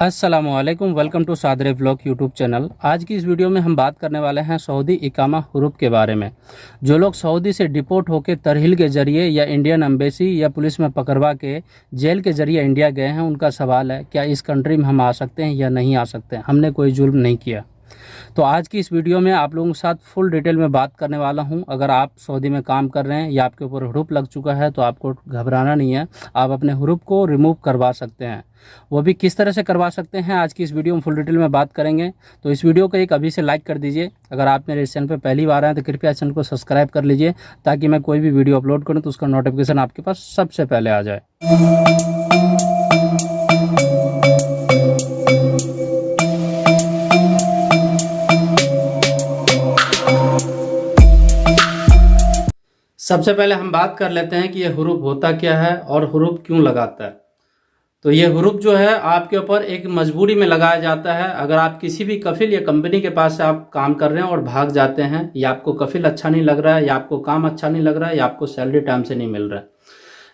अस्सलामुअलैकुम, welcome to सादरे vlog YouTube channel. आज की इस वीडियो में हम बात करने वाले हैं सऊदी इकामा हुरूफ के बारे में। जो लोग सऊदी से डिपोर्ट होकर तरहील के ज़रिए या इंडियन एम्बेसी या पुलिस में पकड़वा के जेल के ज़रिए इंडिया गए हैं, उनका सवाल है क्या इस कंट्री में हम आ सकते हैं या नहीं आ सकते हैं। हमने कोई जुल्म नहीं किया। तो आज की इस वीडियो में आप लोगों के साथ फुल डिटेल में बात करने वाला हूं। अगर आप सऊदी में काम कर रहे हैं या आपके ऊपर हुरूफ लग चुका है तो आपको घबराना नहीं है, आप अपने हुरूफ को रिमूव करवा सकते हैं। वो भी किस तरह से करवा सकते हैं, आज की इस वीडियो में फुल डिटेल में बात करेंगे। तो इस वीडियो को एक अभी से लाइक कर दीजिए। अगर आप मेरे इस चैनल पर पहली बार आए तो कृपया चैनल को सब्सक्राइब कर लीजिए, ताकि मैं कोई भी वीडियो अपलोड करूँ तो उसका नोटिफिकेशन आपके पास सबसे पहले आ जाए। सबसे पहले हम बात कर लेते हैं कि ये हुरूफ होता क्या है और हुरूफ क्यों लगाता है। तो ये हुरूफ जो है आपके ऊपर एक मजबूरी में लगाया जाता है। अगर आप किसी भी कफिल या कंपनी के पास से आप काम कर रहे हैं और भाग जाते हैं, या आपको कफिल अच्छा नहीं लग रहा है, या आपको काम अच्छा नहीं लग रहा है, या आपको सैलरी टाइम से नहीं मिल रहा है,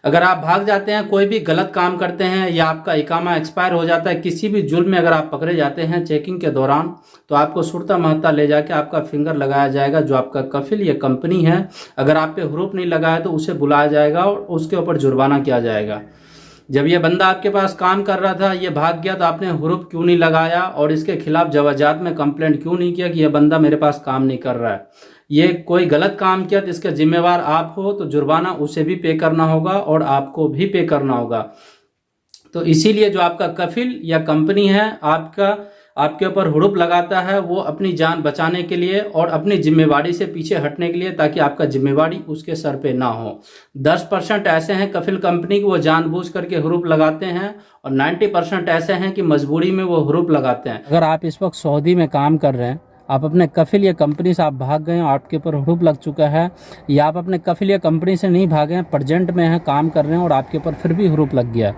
अगर आप भाग जाते हैं, कोई भी गलत काम करते हैं, या आपका इकामा एक्सपायर हो जाता है, किसी भी जुर्म में अगर आप पकड़े जाते हैं चेकिंग के दौरान, तो आपको सुरता महता ले जाके आपका फिंगर लगाया जाएगा। जो आपका कफिल या कंपनी है, अगर आप पे हुरूफ नहीं लगाया तो उसे बुलाया जाएगा और उसके ऊपर जुर्माना किया जाएगा। जब ये बंदा आपके पास काम कर रहा था, ये भाग गया, तो आपने हुरूफ क्यों नहीं लगाया और इसके खिलाफ जवाजात में कंप्लेंट क्यों नहीं किया कि यह बंदा मेरे पास काम नहीं कर रहा है। ये कोई गलत काम किया तो इसका जिम्मेवार आप हो, तो जुर्माना उसे भी पे करना होगा और आपको भी पे करना होगा। तो इसीलिए जो आपका कफिल या कंपनी है आपके ऊपर हुरूफ लगाता है, वो अपनी जान बचाने के लिए और अपनी जिम्मेवारी से पीछे हटने के लिए, ताकि आपका जिम्मेवारी उसके सर पे ना हो। 10% ऐसे हैं कफिल कंपनी को वो जानबूझ करके हुरूफ लगाते हैं, और 90% ऐसे हैं कि मजबूरी में वो हुरूफ लगाते हैं। अगर आप इस वक्त सऊदी में काम कर रहे हैं, आप अपने कफिल या कंपनी से आप भाग गए और आपके ऊपर हुरूफ लग चुका है, या आप अपने कफिल या कंपनी से नहीं भागे हैं, प्रेजेंट में हैं, काम कर रहे हैं और आपके ऊपर फिर भी हुरूफ लग गया।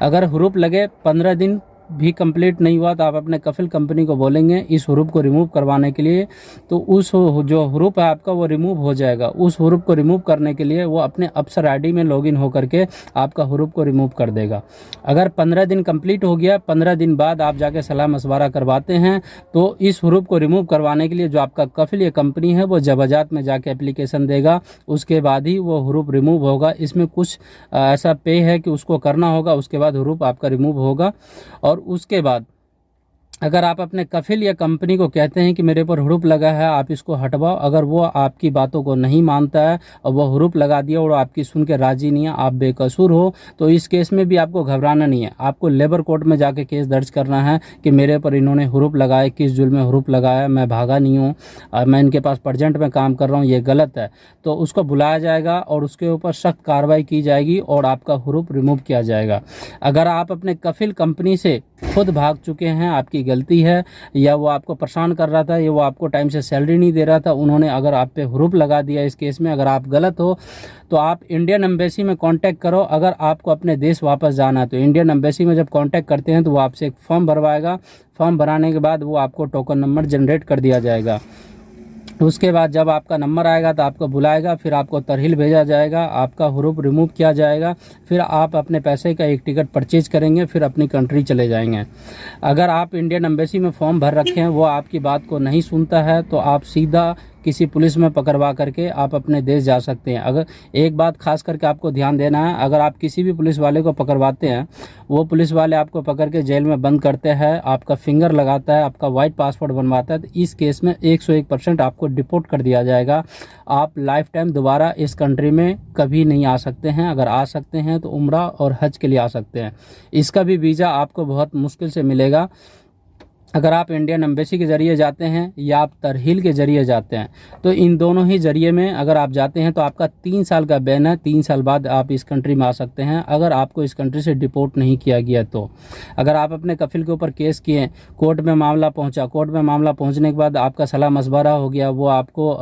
अगर हुरूफ लगे 15 दिन भी कंप्लीट नहीं हुआ तो आप अपने कफिल कंपनी को बोलेंगे इस हुरूफ को रिमूव करवाने के लिए, तो उस जो हुरूफ है आपका वो रिमूव हो जाएगा। उस हुरूफ को रिमूव करने के लिए वो अपने अफसर आईडी में लॉगिन होकर के आपका हुरूफ को रिमूव कर देगा। अगर 15 दिन कंप्लीट हो गया, 15 दिन बाद आप जाके सलाह मशवरा करवाते हैं, तो इस हुरूफ को रिमूव करवाने के लिए जो आपका कफिल या कंपनी है वो जवाजात में जाके एप्लीकेशन देगा, उसके बाद ही वो हुरूफ रिमूव होगा। इसमें कुछ ऐसा पे है कि उसको करना होगा, उसके बाद हुरूफ आपका रिमूव होगा। और उसके बाद अगर आप अपने कफिल या कंपनी को कहते हैं कि मेरे ऊपर हुरूफ लगा है, आप इसको हटवाओ, अगर वो आपकी बातों को नहीं मानता है और वो हुरूफ लगा दिया और आपकी सुन के राजी नहीं है, आप बेकसूर हो, तो इस केस में भी आपको घबराना नहीं है। आपको लेबर कोर्ट में जाके केस दर्ज करना है कि मेरे ऊपर इन्होंने हुरूफ लगाया, किस जुल्म में हुरूफ लगाया, मैं भागा नहीं हूँ, मैं इनके पास प्रेजेंट में काम कर रहा हूँ, ये गलत है। तो उसको बुलाया जाएगा और उसके ऊपर सख्त कार्रवाई की जाएगी और आपका हुरूफ रिमूव किया जाएगा। अगर आप अपने कफिल कंपनी से खुद भाग चुके हैं, आपकी गलती है, या वो आपको परेशान कर रहा था, या वो आपको टाइम से सैलरी नहीं दे रहा था, उन्होंने अगर आप पे हुरूफ लगा दिया, इस केस में अगर आप गलत हो तो आप इंडियन एम्बेसी में कांटेक्ट करो। अगर आपको अपने देश वापस जाना है तो इंडियन एम्बेसी में जब कांटेक्ट करते हैं तो वो आपसे एक फॉर्म भरवाएगा। फॉर्म भराने के बाद वो आपको टोकन नंबर जनरेट कर दिया जाएगा। उसके बाद जब आपका नंबर आएगा तो आपको बुलाएगा, फिर आपको तरहील भेजा जाएगा, आपका हुरूफ रिमूव किया जाएगा, फिर आप अपने पैसे का एक टिकट परचेज करेंगे, फिर अपनी कंट्री चले जाएंगे। अगर आप इंडियन एम्बेसी में फॉर्म भर रखे हैं, वो आपकी बात को नहीं सुनता है, तो आप सीधा किसी पुलिस में पकड़वा करके आप अपने देश जा सकते हैं। अगर एक बात खास करके आपको ध्यान देना है, अगर आप किसी भी पुलिस वाले को पकड़वाते हैं, वो पुलिस वाले आपको पकड़ के जेल में बंद करते हैं, आपका फिंगर लगाता है, आपका वाइट पासपोर्ट बनवाता है, तो इस केस में 101% आपको डिपोर्ट कर दिया जाएगा। आप लाइफ टाइम दोबारा इस कंट्री में कभी नहीं आ सकते हैं। अगर आ सकते हैं तो उम्रा और हज के लिए आ सकते हैं। इसका भी वीज़ा आपको बहुत मुश्किल से मिलेगा। अगर आप इंडियन एम्बेसी के ज़रिए जाते हैं या आप तरहील के ज़रिए जाते हैं, तो इन दोनों ही ज़रिए में अगर आप जाते हैं तो आपका 3 साल का बैन है। 3 साल बाद आप इस कंट्री में आ सकते हैं, अगर आपको इस कंट्री से डिपोर्ट नहीं किया गया तो। अगर आप अपने कफिल के ऊपर केस किए, कोर्ट में मामला पहुंचा, कोर्ट में मामला पहुंचने के बाद आपका सलाह मशवरा हो गया, वो आपको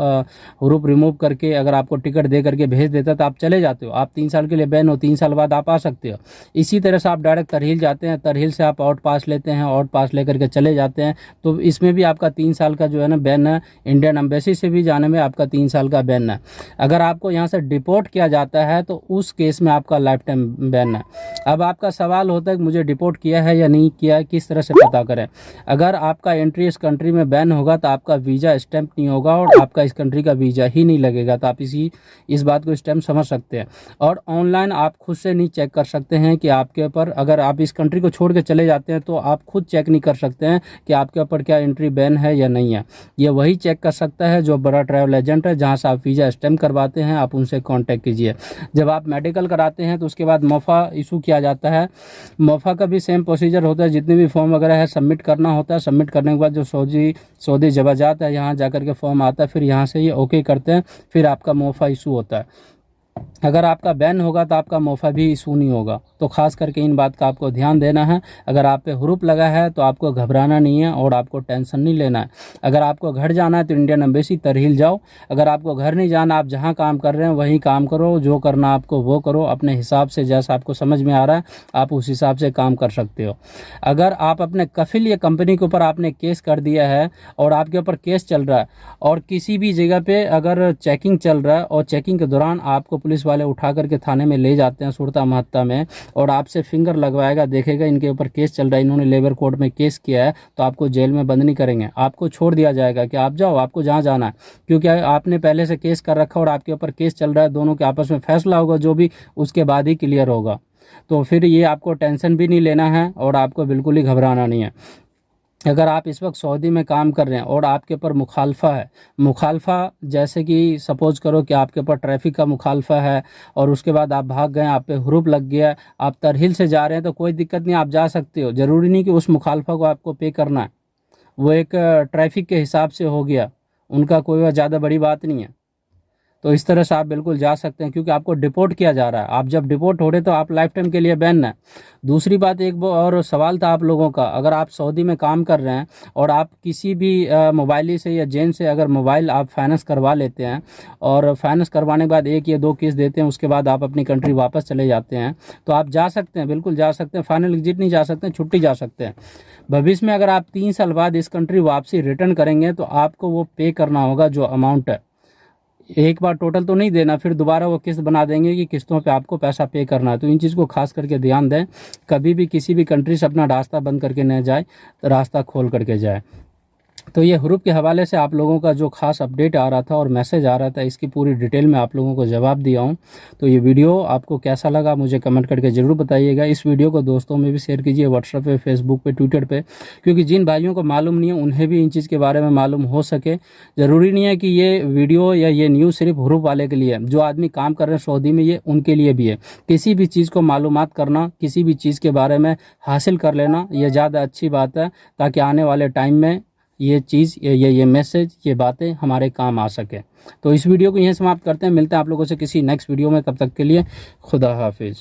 हुरूफ रिमूव करके अगर आपको टिकट दे करके भेज देता तो आप चले जाते हो। आप 3 साल के लिए बैन हो, 3 साल बाद आप आ सकते हो। इसी तरह से आप डायरेक्ट तरहील जाते हैं, तरहील से आप आउट पास लेते हैं, आउट पास लेकर के चले जाते हैं तो इसमें भी आपका 3 साल का जो है ना बैन है। इंडियन एम्बेसी से भी जाने में आपका 3 साल का बैन है। अगर आपको यहाँ से डिपोर्ट किया जाता है तो उस केस में आपका लाइफ टाइम बैन है। अब आपका सवाल होता है कि मुझे डिपोर्ट किया है या नहीं किया है, किस तरह से पता करें। अगर आपका एंट्री इस कंट्री में बैन होगा तो आपका वीज़ा स्टैंप नहीं होगा और आपका इस कंट्री का वीज़ा ही नहीं लगेगा। तो आप इस बात को स्टैंप समझ सकते हैं। और ऑनलाइन आप खुद से नहीं चेक कर सकते हैं कि आपके ऊपर, अगर आप इस कंट्री को छोड़ के चले जाते हैं तो आप खुद चेक नहीं कर सकते हैं कि आपके ऊपर क्या एंट्री बैन है या नहीं है। ये वही चेक कर सकता है जो बड़ा ट्रैवल एजेंट है, जहाँ से आप वीज़ा स्टैंप करवाते हैं, आप उनसे कांटेक्ट कीजिए। जब आप मेडिकल कराते हैं तो उसके बाद मोफा इशू किया जाता है। मोफा का भी सेम प्रोसीजर होता है, जितने भी फॉर्म वगैरह है सबमिट करना होता है। सबमिट करने के बाद जो सऊदी जवाजात है यहाँ जाकर के फॉर्म आता है, फिर यहाँ से ये ओके करते हैं, फिर आपका मोफा इशू होता है। अगर आपका बैन होगा तो आपका मोफा भी इशू नहीं होगा। तो खास करके इन बात का आपको ध्यान देना है। अगर आप पे हुरूप लगा है तो आपको घबराना नहीं है और आपको टेंशन नहीं लेना है। अगर आपको घर जाना है तो इंडियन एम्बेसी तरहील जाओ। अगर आपको घर नहीं जाना, आप जहां काम कर रहे हैं वहीं काम करो, जो करना आपको वो करो, अपने हिसाब से जैसा आपको समझ में आ रहा है आप उस हिसाब से काम कर सकते हो। अगर आप अपने कफिल या कंपनी के ऊपर आपने केस कर दिया है और आपके ऊपर केस चल रहा है और किसी भी जगह पे अगर चेकिंग चल रहा है और चेकिंग के दौरान आपको पुलिस वाले उठा करके थाने में ले जाते हैं सुरता महत्ता में और आपसे फिंगर लगवाएगा, देखेगा इनके ऊपर केस चल रहा है, इन्होंने लेबर कोर्ट में केस किया है, तो आपको जेल में बंद नहीं करेंगे, आपको छोड़ दिया जाएगा कि आप जाओ, आपको जहाँ जाना है। क्योंकि आपने पहले से केस कर रखा और आपके ऊपर केस चल रहा है, दोनों के आपस में फैसला होगा जो भी, उसके बाद ही क्लियर होगा। तो फिर ये आपको टेंशन भी नहीं लेना है और आपको बिल्कुल ही घबराना नहीं है। अगर आप इस वक्त सऊदी में काम कर रहे हैं और आपके ऊपर मुखालफा है, मुखालफा जैसे कि सपोज करो कि आपके ऊपर ट्रैफिक का मुखालफा है और उसके बाद आप भाग गए, आप पे हुरूप लग गया, आप तरहील से जा रहे हैं, तो कोई दिक्कत नहीं, आप जा सकते हो। ज़रूरी नहीं कि उस मुखालफा को आपको पे करना है, वो एक ट्रैफिक के हिसाब से हो गया, उनका कोई ज़्यादा बड़ी बात नहीं है। तो इस तरह से आप बिल्कुल जा सकते हैं क्योंकि आपको डिपोर्ट किया जा रहा है। आप जब डिपोर्ट हो रहे तो आप लाइफ टाइम के लिए बैन है। दूसरी बात, एक और सवाल था आप लोगों का, अगर आप सऊदी में काम कर रहे हैं और आप किसी भी मोबाइल से या जेन से अगर मोबाइल आप फाइनेंस करवा लेते हैं और फाइनेंस करवाने के बाद 1 या 2 किस्त देते हैं, उसके बाद आप अपनी कंट्री वापस चले जाते हैं, तो आप जा सकते हैं, बिल्कुल जा सकते हैं। फाइनल एग्जिट नहीं जा सकते हैं, छुट्टी जा सकते हैं। भविष्य में अगर आप 3 साल बाद इस कंट्री वापसी रिटर्न करेंगे तो आपको वो पे करना होगा जो अमाउंट है। एक बार टोटल तो नहीं देना, फिर दोबारा वो किस्त बना देंगे कि किस्तों पे आपको पैसा पे करना है। तो इन चीज़ को खास करके ध्यान दें, कभी भी किसी भी कंट्री से अपना रास्ता बंद करके न जाए, रास्ता खोल करके जाए। तो ये हुरूप के हवाले से आप लोगों का जो खास अपडेट आ रहा था और मैसेज आ रहा था, इसकी पूरी डिटेल में आप लोगों को जवाब दिया हूँ। तो ये वीडियो आपको कैसा लगा मुझे कमेंट करके ज़रूर बताइएगा। इस वीडियो को दोस्तों में भी शेयर कीजिए, व्हाट्सएप पे, फेसबुक पे, ट्विटर पे, क्योंकि जिन भाइयों को मालूम नहीं है उन्हें भी इन चीज़ के बारे में मालूम हो सके। ज़रूरी नहीं है कि ये वीडियो या ये न्यूज़ सिर्फ हुरूप वाले के लिए, जो आदमी काम कर रहे हैं सऊदी में, ये उनके लिए भी है। किसी भी चीज़ को मालूमात करना, किसी भी चीज़ के बारे में हासिल कर लेना, ये ज़्यादा अच्छी बात है, ताकि आने वाले टाइम में ये चीज़, ये मैसेज, ये बातें हमारे काम आ सके। तो इस वीडियो को यहीं समाप्त करते हैं, मिलते हैं आप लोगों से किसी नेक्स्ट वीडियो में। तब तक के लिए खुदा हाफिज़।